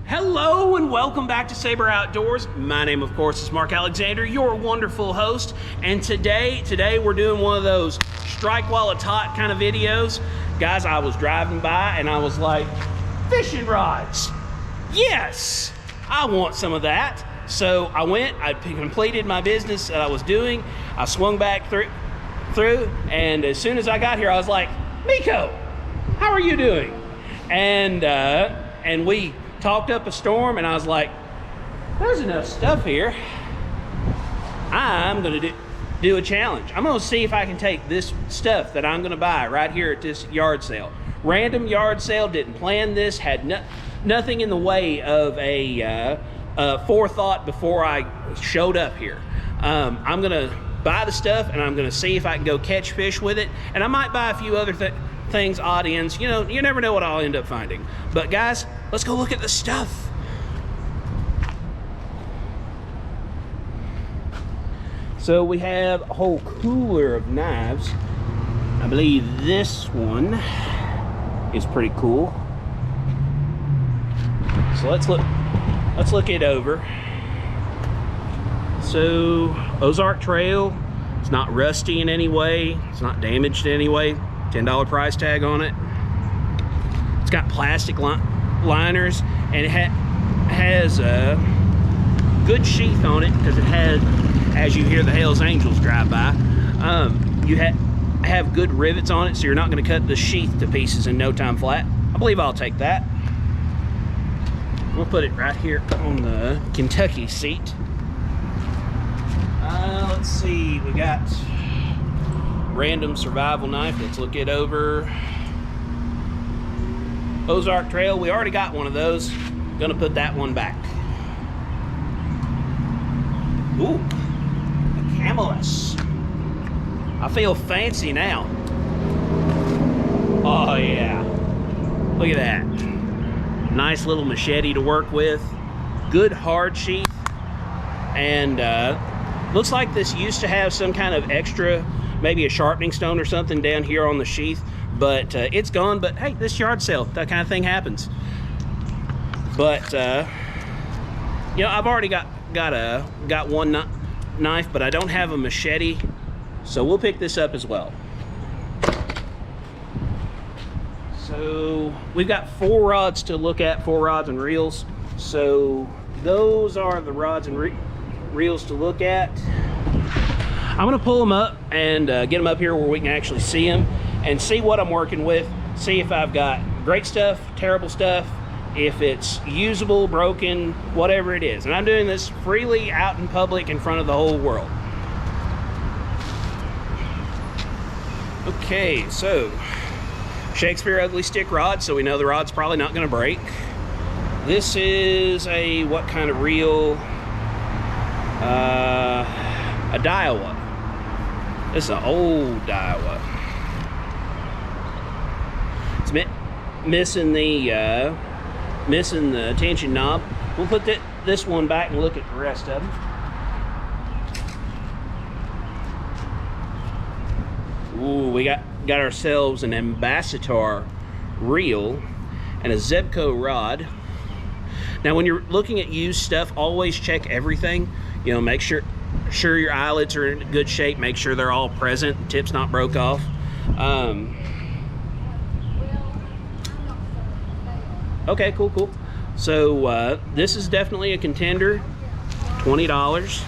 Hello and welcome back to Saber Outdoors. My name, of course, is Mark Alexander, your wonderful host. And today we're doing one of those strike while it's hot kind of videos. Guys, I was driving by and I was like, fishing rods. Yes, I want some of that. So I went, I completed my business that I was doing. I swung back through, and as soon as I got here, I was like, Miko, how are you doing? And we talked up a storm, and I was like, there's enough stuff here. I'm gonna do a challenge. I'm gonna see if I can take this stuff that I'm gonna buy right here at this yard sale. Random yard sale, didn't plan this, had nothing in the way of a forethought before I showed up here. I'm gonna buy the stuff, and I'm gonna see if I can go catch fish with it, and I might buy a few other things, odd ends. You know, you never know what I'll end up finding. But guys, let's go look at the stuff. So we have a whole cooler of knives. I believe this one is pretty cool. So let's look it over. So Ozark Trail, it's not rusty in any way, it's not damaged in any way. $10 price tag on it. It's got plastic liners, and it has a good sheath on it because it has, as you hear the Hells Angels drive by, you have good rivets on it, so you're not going to cut the sheath to pieces in no time flat. I believe I'll take that. We'll put it right here on the Kentucky seat. Let's see, we got random survival knife. Let's look it over. Ozark Trail, we already got one of those. Gonna put that one back. Ooh, a Camillus. I feel fancy now. Oh yeah, look at that. Nice little machete to work with. Good hard sheath. And looks like this used to have some kind of extra, maybe a sharpening stone or something down here on the sheath, but it's gone. But hey, this yard sale, that kind of thing happens. But you know, I've already got one knife, but I don't have a machete, so we'll pick this up as well. So we've got 4 rods to look at, 4 rods and reels. So those are the rods and reels to look at. I'm gonna pull them up and get them up here where we can actually see them and see what I'm working with, see if I've got great stuff, terrible stuff, if it's usable, broken, whatever it is. And I'm doing this freely out in public in front of the whole world. Okay, so Shakespeare ugly stick rod, so we know the rod's probably not gonna break. This is a, what kind of reel? A Daiwa. This is an old Daiwa. It's missing the tension knob. We'll put this one back and look at the rest of them. Ooh, we got ourselves an Ambassador reel and a Zebco rod. Now, when you're looking at used stuff, always check everything. You know, make sure your eyelets are in good shape. Make sure they're all present. Tip's not broke off. Okay, cool. So this is definitely a contender. $20.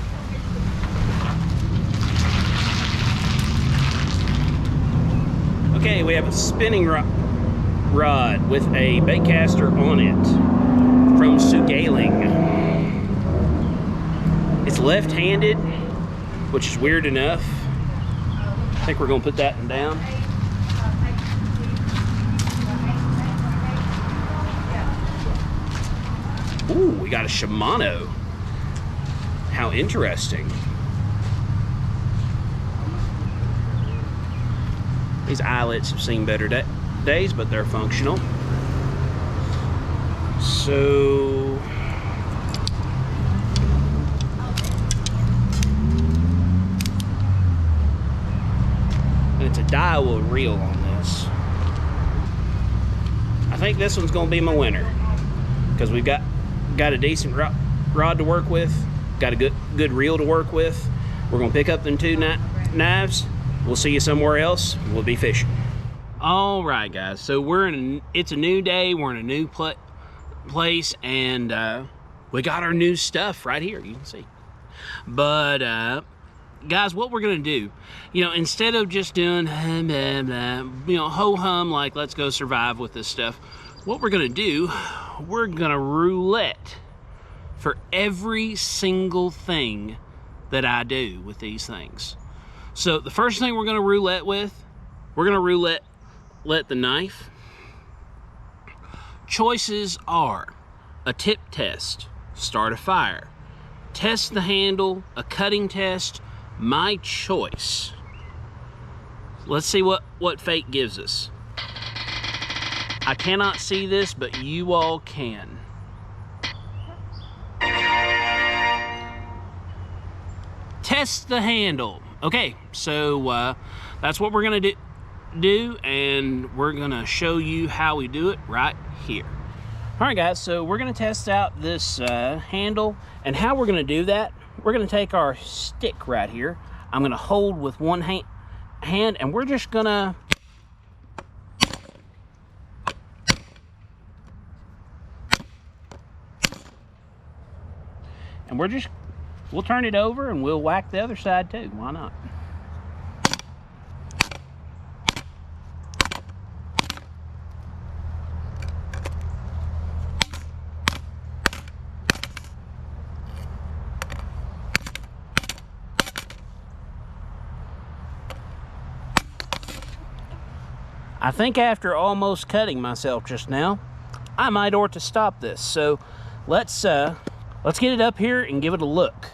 Okay, we have a spinning rod with a bait caster on it from Sugaling. It's left-handed, which is weird enough. I think we're gonna put that one down. Ooh, we got a Shimano. How interesting. These eyelets have seen better days, but they're functional. So it's a Daiwa reel on this. I think this one's gonna be my winner because we've got got a decent rod to work with, got a good reel to work with. We're gonna pick up them 2 knives. We'll see you somewhere else. We'll be fishing. All right, guys, so it's a new day. We're in a new place, and we got our new stuff right here, you can see. But guys, what we're gonna do, you know, instead of just doing you know, ho-hum, like let's go survive with this stuff, what we're gonna do, we're gonna roulette for every single thing that I do with these things. So the first thing we're gonna roulette with, we're gonna roulette the knife. Choices are a tip test, start a fire, test the handle, a cutting test, my choice. Let's see what fate gives us. I cannot see this, but you all can. Test the handle. Okay, so that's what we're gonna do, and we're gonna show you how we do it right here. All right, guys, so we're gonna test out this handle, and how we're gonna do that, we're gonna take our stick right here. I'm gonna hold with one hand, and we're just gonna we'll turn it over and we'll whack the other side too. Why not? I think after almost cutting myself just now, I might ought to stop this. So let's get it up here and give it a look.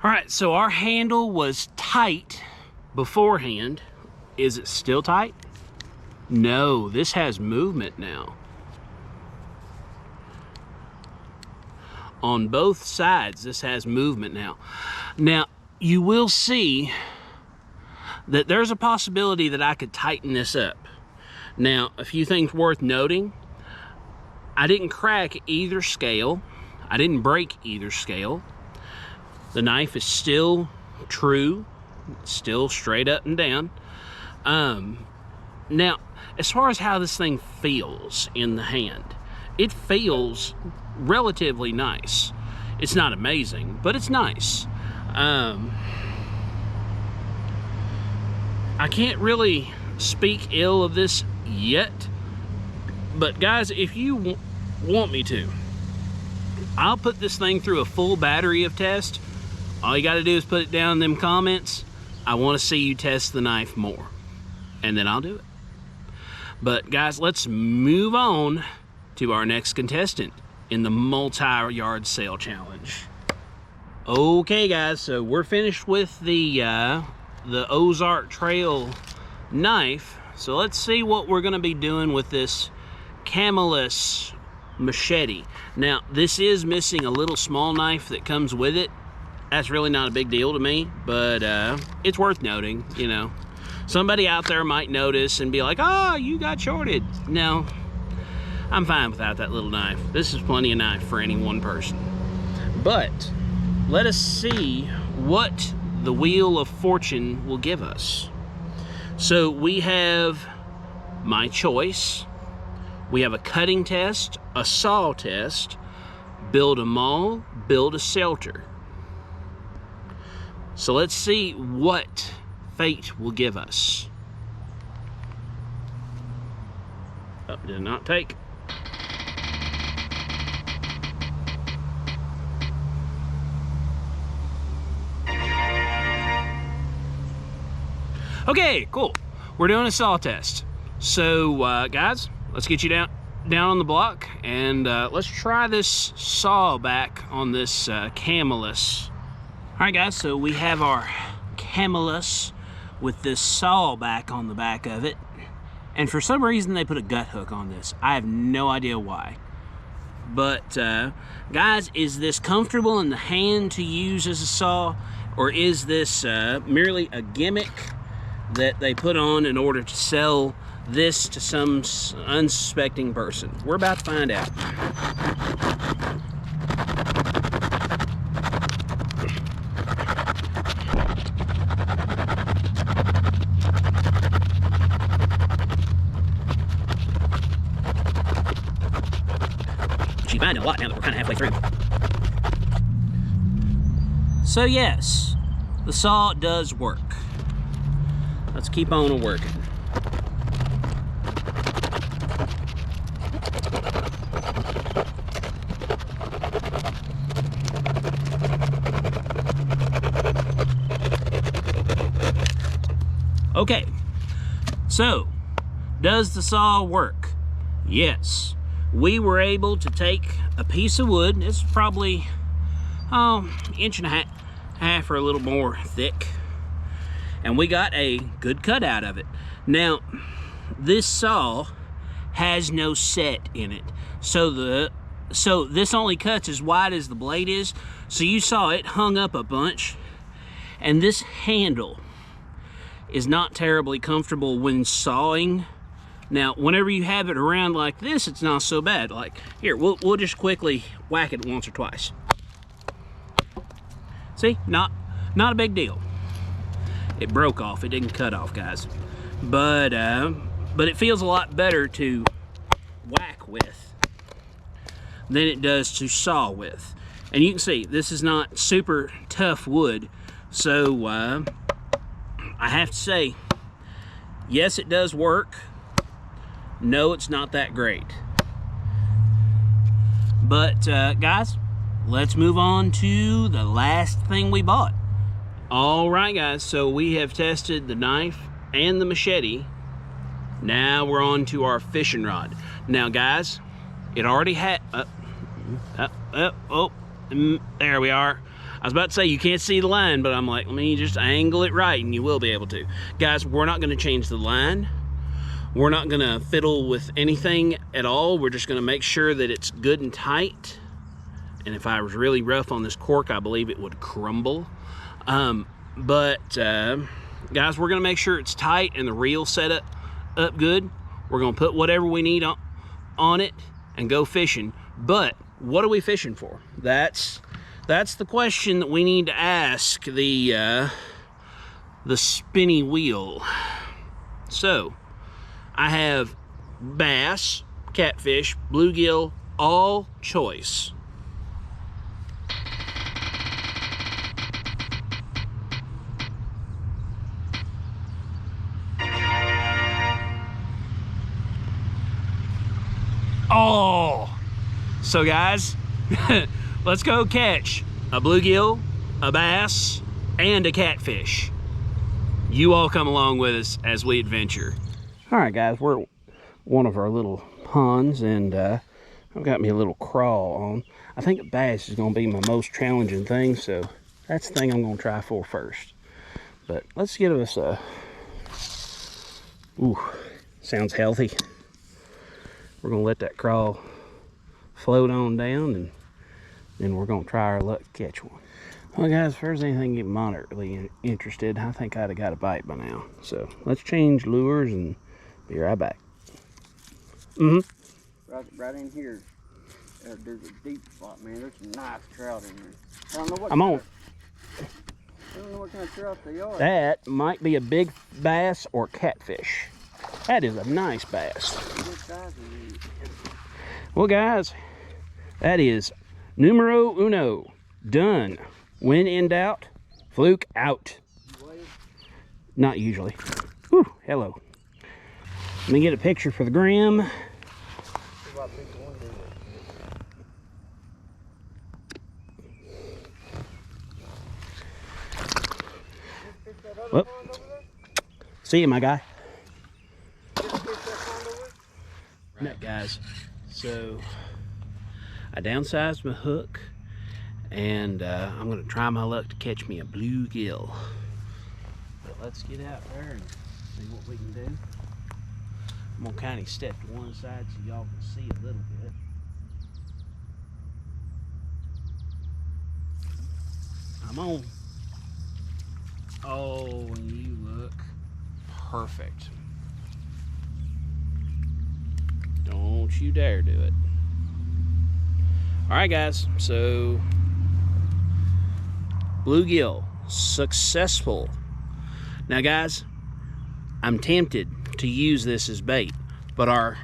All right, so our handle was tight beforehand. Is it still tight? No, this has movement now. On both sides, this has movement now. Now, you will see that there's a possibility that I could tighten this up. Now, a few things worth noting. I didn't crack either scale. I didn't break either scale. The knife is still true, still straight up and down. Now, as far as how this thing feels in the hand, it feels relatively nice. It's not amazing, but it's nice. I can't really speak ill of this yet, but guys, if you want me to, I'll put this thing through a full battery of tests. All you got to do is put it down in them comments. I want to see you test the knife more, and then I'll do it. But guys, let's move on to our next contestant in the multi-yard sale challenge. Okay, guys, so we're finished with the Ozark Trail knife. So let's see what we're gonna be doing with this Camillus machete. Now, this is missing a little small knife that comes with it. That's really not a big deal to me, but it's worth noting, you know. Somebody out there might notice and be like, oh, you got shorted. No, I'm fine without that little knife. This is plenty of knife for any one person. But let us see what the Wheel of Fortune will give us. So we have my choice. We have a cutting test, a saw test, build a mall, build a shelter. So let's see what fate will give us. Oh, did not take. Okay, cool. We're doing a saw test. So, guys, let's get you down on the block, and let's try this saw back on this Camillus. All right, guys, so we have our Camillus with this saw back on the back of it. And for some reason, they put a gut hook on this. I have no idea why. But, guys, is this comfortable in the hand to use as a saw? Or is this merely a gimmick that they put on in order to sell this to some unsuspecting person? We're about to find out. finding a lot now that we're kind of halfway through. So yes, the saw does work. Let's keep on working. Okay, so does the saw work? Yes, we were able to take a piece of wood. It's probably inch and a half or a little more thick, and we got a good cut out of it. Now, this saw has no set in it, so this only cuts as wide as the blade is. So you saw it hung up a bunch, and this handle is not terribly comfortable when sawing. Now, whenever you have it around like this, it's not so bad. Like here, we'll just quickly whack it once or twice. See, not a big deal. It broke off. It didn't cut off, guys. But it feels a lot better to whack with than it does to saw with. And you can see this is not super tough wood, so I have to say, yes, it does work. No, it's not that great. But guys, let's move on to the last thing we bought. All right, guys, so we have tested the knife and the machete. Now we're on to our fishing rod. Now, guys, it already had there we are. I was about to say you can't see the line, but I'm like, let me just angle it right and you will be able to. Guys, we're not gonna change the line. We're not gonna fiddle with anything at all. We're just gonna make sure that it's good and tight. And if I was really rough on this cork, I believe it would crumble. Guys, we're gonna make sure it's tight and the reel set up good. We're gonna put whatever we need on it and go fishing. But what are we fishing for? That's the question that we need to ask the spinny wheel. So I have bass, catfish, bluegill, all choice. Oh, so guys, let's go catch a bluegill, a bass, and a catfish. You all come along with us as we adventure. All right, guys, we're at one of our little ponds, and I've got me a little crawl on. I think a bass is gonna be my most challenging thing, so that's the thing I'm gonna try for first. But let's give us a, ooh, sounds healthy. We're gonna let that crawl float on down, and then we're gonna try our luck to catch one. Well, guys, if there's anything get moderately interested, I think I'd have got a bite by now. So let's change lures and be right back. Right in here, there's a deep spot, man. There's some nice trout in there. I don't know what I'm on. I don't know what kind of trout they are. That might be a big bass or catfish. That is a nice bass. Well, guys, that is numero uno. Done. When in doubt, fluke out. Not usually. Whew, hello. Let me get a picture for the gram. Whoop. See you, my guy. Right, guys, so I downsized my hook, and I'm gonna try my luck to catch me a bluegill. But let's get out there and see what we can do. I'm gonna kind of step to one side so y'all can see a little bit. I'm on. Oh, and you look perfect. Don't you dare do it. All right, guys, so bluegill, successful. Now, guys, I'm tempted to use this as bait, but our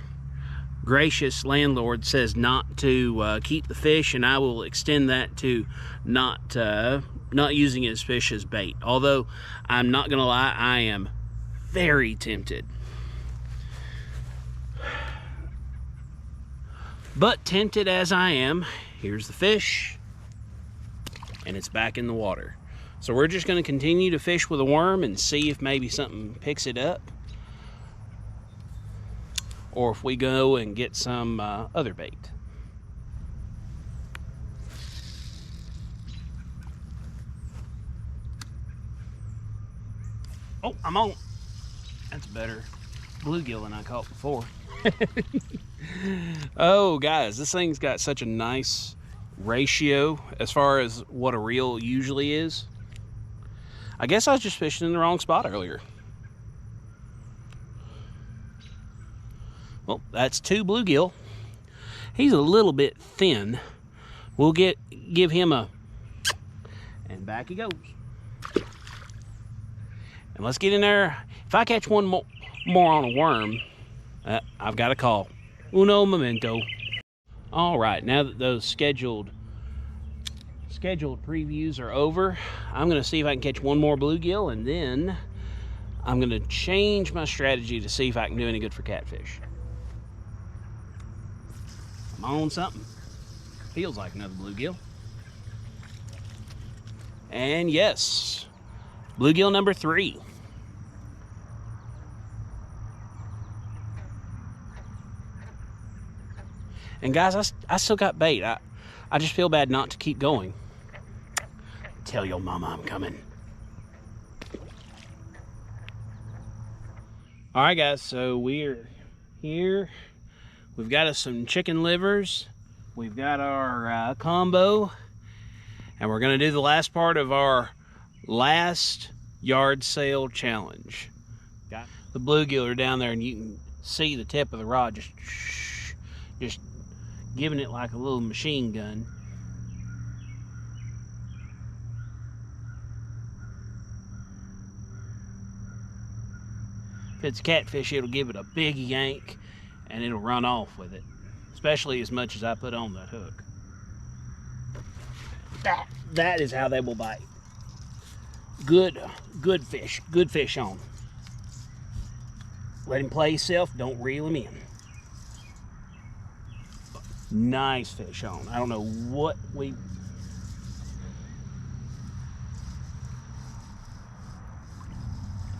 gracious landlord says not to keep the fish, and I will extend that to not using his fish as bait. Although I'm not gonna lie, I am very tempted. But tempted as I am, here's the fish, and it's back in the water. So we're just gonna continue to fish with a worm and see if maybe something picks it up, or if we go and get some other bait. Oh, I'm on. That's better bluegill than I caught before. Oh, guys, this thing's got such a nice ratio as far as what a reel usually is. I guess I was just fishing in the wrong spot earlier. Well, that's 2 bluegill. He's a little bit thin. We'll give him a, and back he goes. And let's get in there. If I catch one more on a worm, I've got a call. Uno momento. All right, now that those scheduled previews are over, I'm gonna see if I can catch one more bluegill, and then I'm gonna change my strategy to see if I can do any good for catfish. I'm on something. Feels like another bluegill. And yes, bluegill number 3. And guys, I still got bait. I just feel bad not to keep going. Tell your mama I'm coming. All right, guys, so we're here. We've got us some chicken livers. We've got our combo. And we're gonna do the last part of our last yard sale challenge. Got the bluegill are down there, and you can see the tip of the rod just giving it like a little machine gun. If it's a catfish, it'll give it a big yank and it'll run off with it, especially as much as I put on that hook. That is how they will bite. Good fish on. Let him play himself, don't reel him in. Nice fish on. I don't know what we...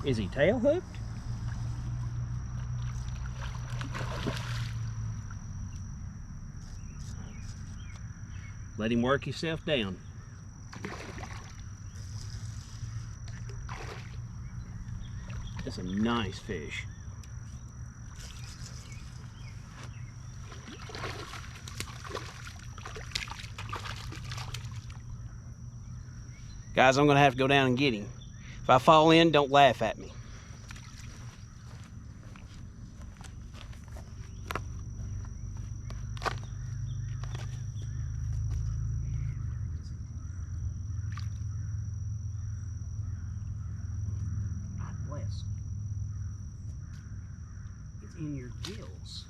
Is he tail hooked? Let him work himself down. That's a nice fish. Guys, I'm gonna have to go down and get him. If I fall in, don't laugh at me. God bless. It's in your gills.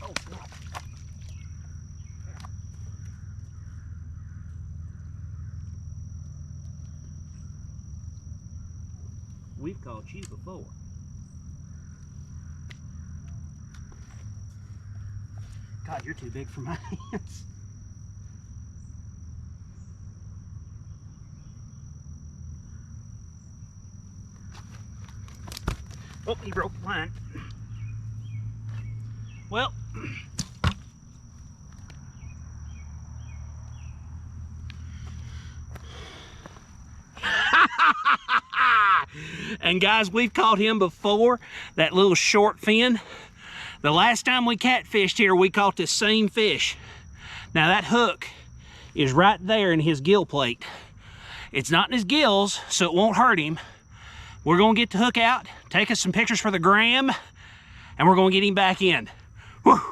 Oh, God. We've caught you before. God, you're too big for my hands. Oh, he broke the line. Well, and guys, we've caught him before, that little short fin. The last time we catfished here, we caught this same fish. Now that hook is right there in his gill plate. It's not in his gills, so it won't hurt him. We're gonna get the hook out, take us some pictures for the gram, and we're gonna get him back in. Whew. All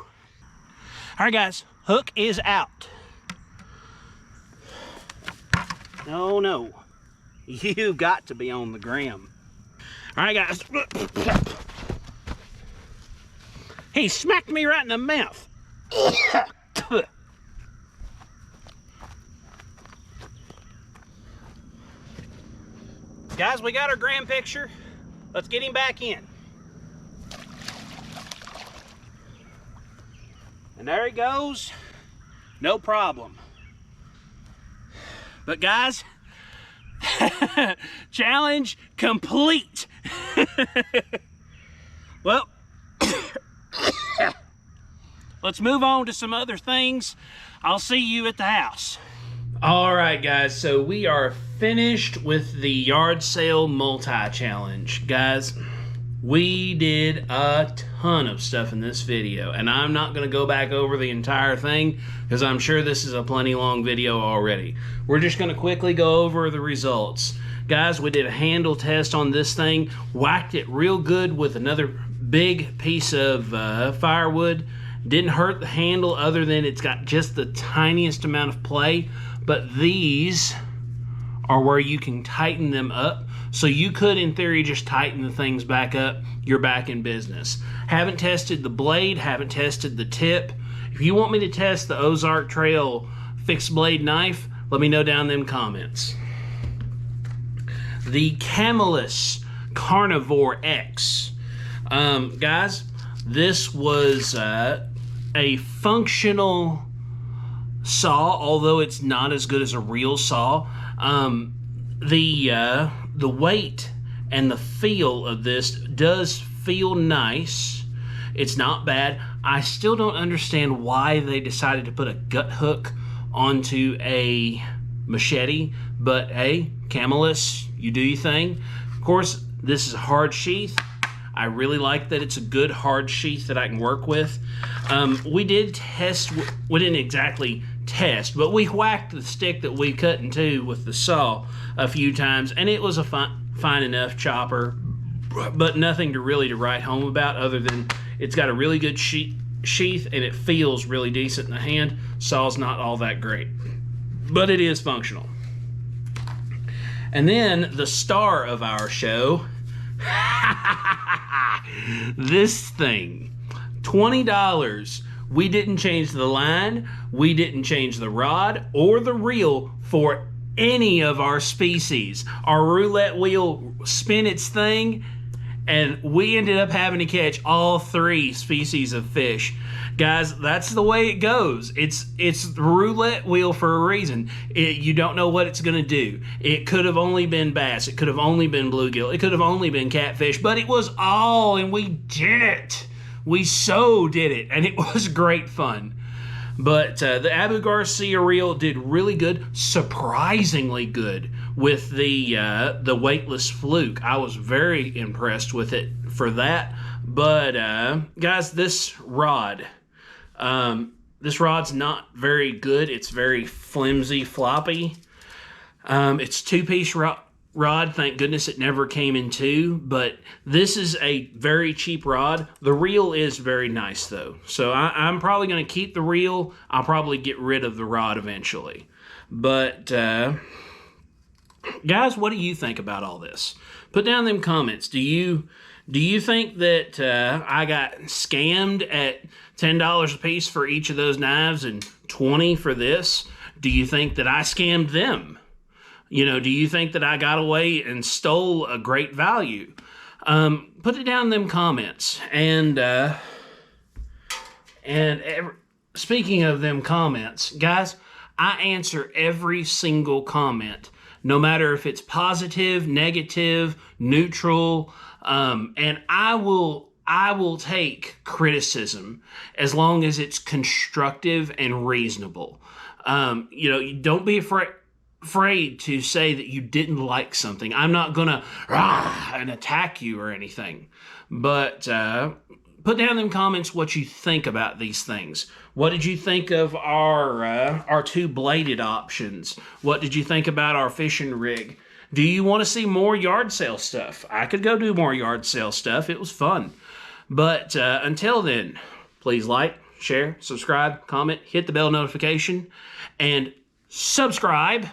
right, guys, hook is out. Oh no, you've got to be on the gram. All right, guys. He smacked me right in the mouth. Guys, we got our grand picture. Let's get him back in. And there he goes. No problem. But guys, challenge complete. Well, let's move on to some other things. I'll see you at the house. All right, guys, so we are finished with the yard sale multi-challenge. Guys, we did a ton of stuff in this video, and I'm not going to go back over the entire thing because I'm sure this is a plenty long video already. We're just going to quickly go over the results. Guys, we did a handle test on this thing, whacked it real good with another big piece of firewood. Didn't hurt the handle other than it's got just the tiniest amount of play, but these are where you can tighten them up. So you could, in theory, just tighten the things back up. You're back in business. Haven't tested the blade, haven't tested the tip. If you want me to test the Ozark Trail fixed blade knife, let me know down in them comments. The Camillus Carnivore X. Guys, this was a functional saw, although it's not as good as a real saw. The weight and the feel of this does feel nice. It's not bad. I still don't understand why they decided to put a gut hook onto a machete, but hey, Camillus, you do your thing. Of course, this is a hard sheath. I really like that it's a good hard sheath that I can work with. We did test, we didn't exactly test, but we whacked the stick that we cut in two with the saw a few times, and it was a fine enough chopper, but nothing to really write home about other than it's got a really good sheath and it feels really decent in the hand. Saw's not all that great, but it is functional. And then the star of our show, this thing, $20. We didn't change the line, we didn't change the rod or the reel for any of our species. Our roulette wheel spin its thing, and we ended up having to catch all 3 species of fish. Guys, that's the way it goes. It's the roulette wheel for a reason. You don't know what it's going to do. It could have only been bass. It could have only been bluegill. It could have only been catfish, but it was all, and we did it. We so did it, and it was great fun. But the Abu Garcia reel did really good, surprisingly good with the weightless fluke. I was very impressed with it for that. But guys, this rod's not very good. It's very flimsy, floppy. It's 2-piece rod. Thank goodness it never came in 2, but this is a very cheap rod. The reel is very nice though, so I'm probably going to keep the reel. I'll probably get rid of the rod eventually. But guys, what do you think about all this? Put down in them comments. Do you think that I got scammed at $10 a piece for each of those knives and $20 for this? Do you think that I scammed them? You know, do you think that I got away and stole a great value? Put it down in them comments. And speaking of them comments, guys, I answer every single comment, no matter if it's positive, negative, neutral, and I will take criticism as long as it's constructive and reasonable. You know, don't be afraid to say that you didn't like something. I'm not gonna and attack you or anything, but put down in the comments what you think about these things. What did you think of our 2 bladed options? What did you think about our fishing rig? Do you want to see more yard sale stuff? I could go do more yard sale stuff. It was fun. But until then, please like, share, subscribe, comment, hit the bell notification, and subscribe,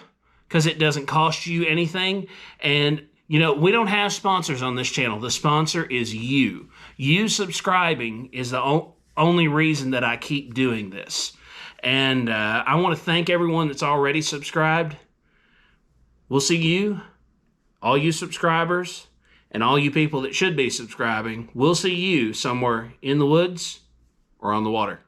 because it doesn't cost you anything, and You know, we don't have sponsors on this channel. The sponsor is you. You subscribing is the only reason that I keep doing this. And I want to thank everyone that's already subscribed. We'll see you, all you subscribers, and all you people that should be subscribing. We'll see you somewhere in the woods or on the water.